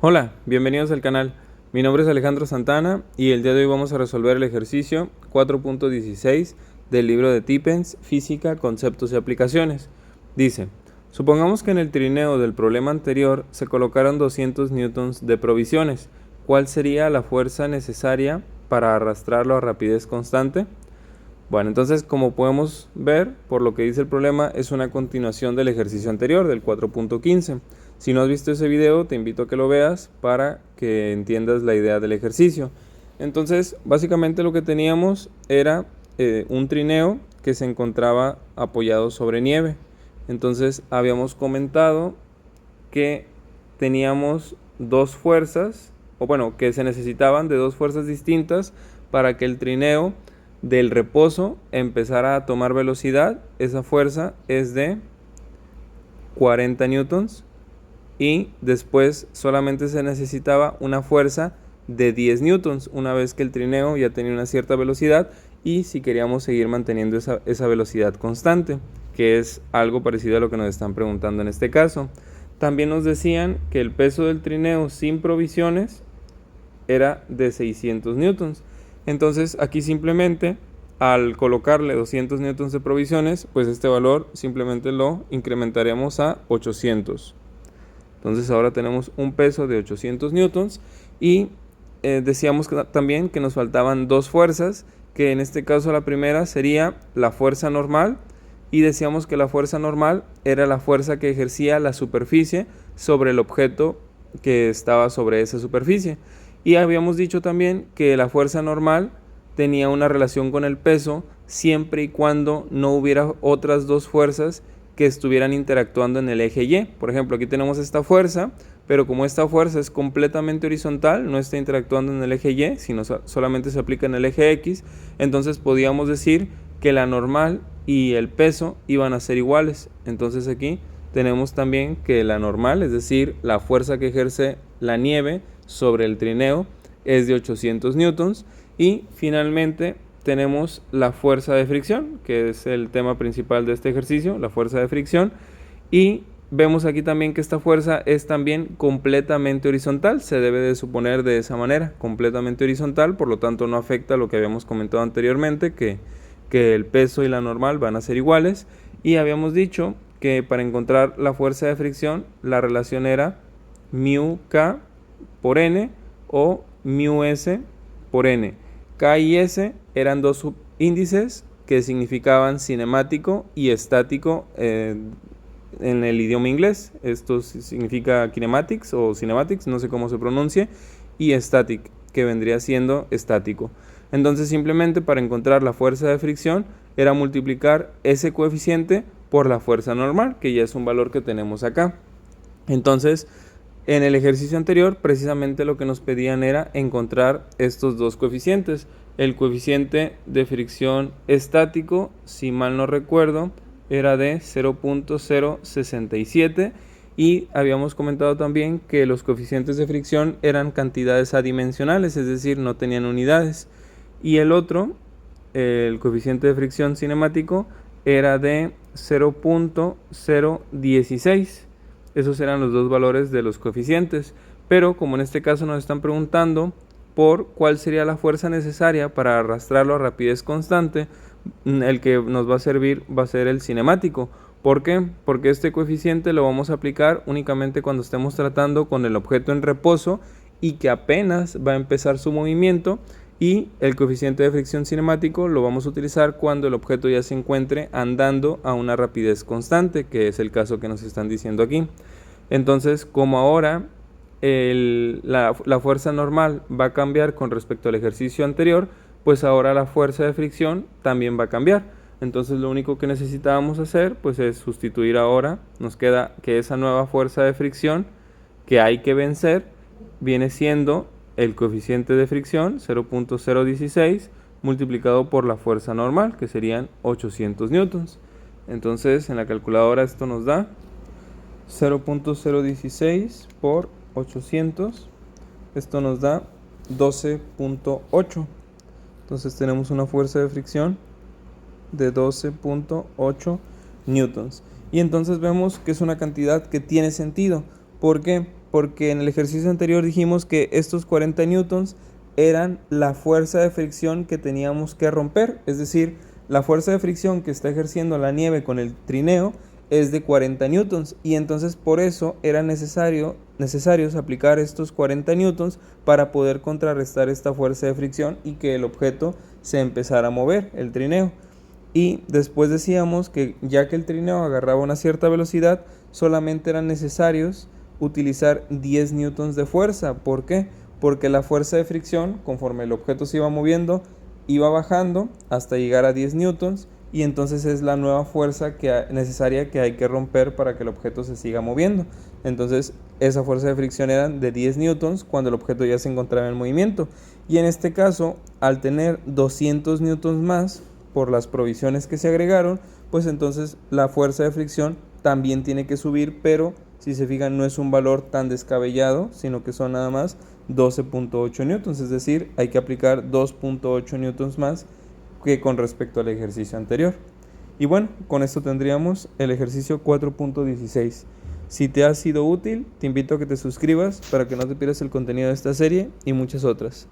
Hola, bienvenidos al canal. Mi nombre es Alejandro Santana y el día de hoy vamos a resolver el ejercicio 4.16 del libro de Tippens, Física, Conceptos y Aplicaciones. Dice, supongamos que en el trineo del problema anterior se colocaron 200 newtons de provisiones. ¿Cuál sería la fuerza necesaria para arrastrarlo a rapidez constante? Bueno, entonces como podemos ver, por lo que dice el problema, es una continuación del ejercicio anterior, del 4.15. Si no has visto ese video, te invito a que lo veas para que entiendas la idea del ejercicio. Entonces, básicamente lo que teníamos era un trineo que se encontraba apoyado sobre nieve. Entonces, habíamos comentado que teníamos dos fuerzas, o bueno, que se necesitaban de dos fuerzas distintas para que el trineo del reposo empezara a tomar velocidad. Esa fuerza es de 40 newtons y después solamente se necesitaba una fuerza de 10 newtons una vez que el trineo ya tenía una cierta velocidad y si queríamos seguir manteniendo esa velocidad constante, que es algo parecido a lo que nos están preguntando en este caso. También nos decían que el peso del trineo sin provisiones era de 600 newtons. Entonces aquí simplemente al colocarle 200 newtons de provisiones, pues este valor simplemente lo incrementaremos a 800. Entonces ahora tenemos un peso de 800 newtons y decíamos también que nos faltaban dos fuerzas, que en este caso la primera sería la fuerza normal y decíamos que la fuerza normal era la fuerza que ejercía la superficie sobre el objeto que estaba sobre esa superficie. Y habíamos dicho también que la fuerza normal tenía una relación con el peso siempre y cuando no hubiera otras dos fuerzas que estuvieran interactuando en el eje Y. Por ejemplo, aquí tenemos esta fuerza, pero como esta fuerza es completamente horizontal, no está interactuando en el eje Y, sino solamente se aplica en el eje X, entonces podíamos decir que la normal y el peso iban a ser iguales. Entonces aquí tenemos también que la normal, es decir, la fuerza que ejerce la nieve sobre el trineo, es de 800 newtons. Y finalmente tenemos la fuerza de fricción, que es el tema principal de este ejercicio, la fuerza de fricción. Y vemos aquí también que esta fuerza es también completamente horizontal, se debe de suponer de esa manera, completamente horizontal, por lo tanto no afecta lo que habíamos comentado anteriormente, que el peso y la normal van a ser iguales. Y habíamos dicho que para encontrar la fuerza de fricción, la relación era mu K por N o mu S por N. K y S eran dos subíndices que significaban cinemático y estático en el idioma inglés. Esto significa kinematics o cinematics, no sé cómo se pronuncie, y static, que vendría siendo estático. Entonces simplemente para encontrar la fuerza de fricción era multiplicar ese coeficiente por la fuerza normal, que ya es un valor que tenemos acá. Entonces en el ejercicio anterior precisamente lo que nos pedían era encontrar estos dos coeficientes. El coeficiente de fricción estático, si mal no recuerdo, era de 0.067 y habíamos comentado también que los coeficientes de fricción eran cantidades adimensionales, es decir, no tenían unidades. Y el otro, el coeficiente de fricción cinemático, era de 0.016. Esos eran los dos valores de los coeficientes, pero como en este caso nos están preguntando por cuál sería la fuerza necesaria para arrastrarlo a rapidez constante, el que nos va a servir va a ser el cinemático. ¿Por qué? Porque este coeficiente lo vamos a aplicar únicamente cuando estemos tratando con el objeto en reposo y que apenas va a empezar su movimiento, y el coeficiente de fricción cinemático lo vamos a utilizar cuando el objeto ya se encuentre andando a una rapidez constante, que es el caso que nos están diciendo aquí. Entonces, como ahora la fuerza normal va a cambiar con respecto al ejercicio anterior, pues ahora la fuerza de fricción también va a cambiar. Entonces lo único que necesitábamos hacer pues es sustituir ahora. Nos queda que esa nueva fuerza de fricción que hay que vencer viene siendo el coeficiente de fricción 0.016 multiplicado por la fuerza normal, que serían 800 newtons. Entonces en la calculadora esto nos da 0.016 por 800, esto nos da 12.8. entonces tenemos una fuerza de fricción de 12.8 newtons. Y entonces vemos que es una cantidad que tiene sentido. ¿Por qué? Porque en el ejercicio anterior dijimos que estos 40 newtons eran la fuerza de fricción que teníamos que romper, es decir, la fuerza de fricción que está ejerciendo la nieve con el trineo es de 40 newtons y entonces por eso era necesarios aplicar estos 40 newtons para poder contrarrestar esta fuerza de fricción y que el objeto se empezara a mover, el trineo. Y después decíamos que ya que el trineo agarraba una cierta velocidad, solamente eran necesarios utilizar 10 newtons de fuerza. ¿Por qué? Porque la fuerza de fricción, conforme el objeto se iba moviendo, iba bajando hasta llegar a 10 newtons y entonces es la nueva fuerza necesaria que hay que romper para que el objeto se siga moviendo. Entonces esa fuerza de fricción era de 10 newtons cuando el objeto ya se encontraba en movimiento. Y en este caso, al tener 200 newtons más por las provisiones que se agregaron, pues entonces la fuerza de fricción también tiene que subir, pero si se fijan no es un valor tan descabellado, sino que son nada más 12.8 newtons, es decir, hay que aplicar 2.8 newtons más que con respecto al ejercicio anterior. Y bueno, con esto tendríamos el ejercicio 4.16. Si te ha sido útil, te invito a que te suscribas para que no te pierdas el contenido de esta serie y muchas otras.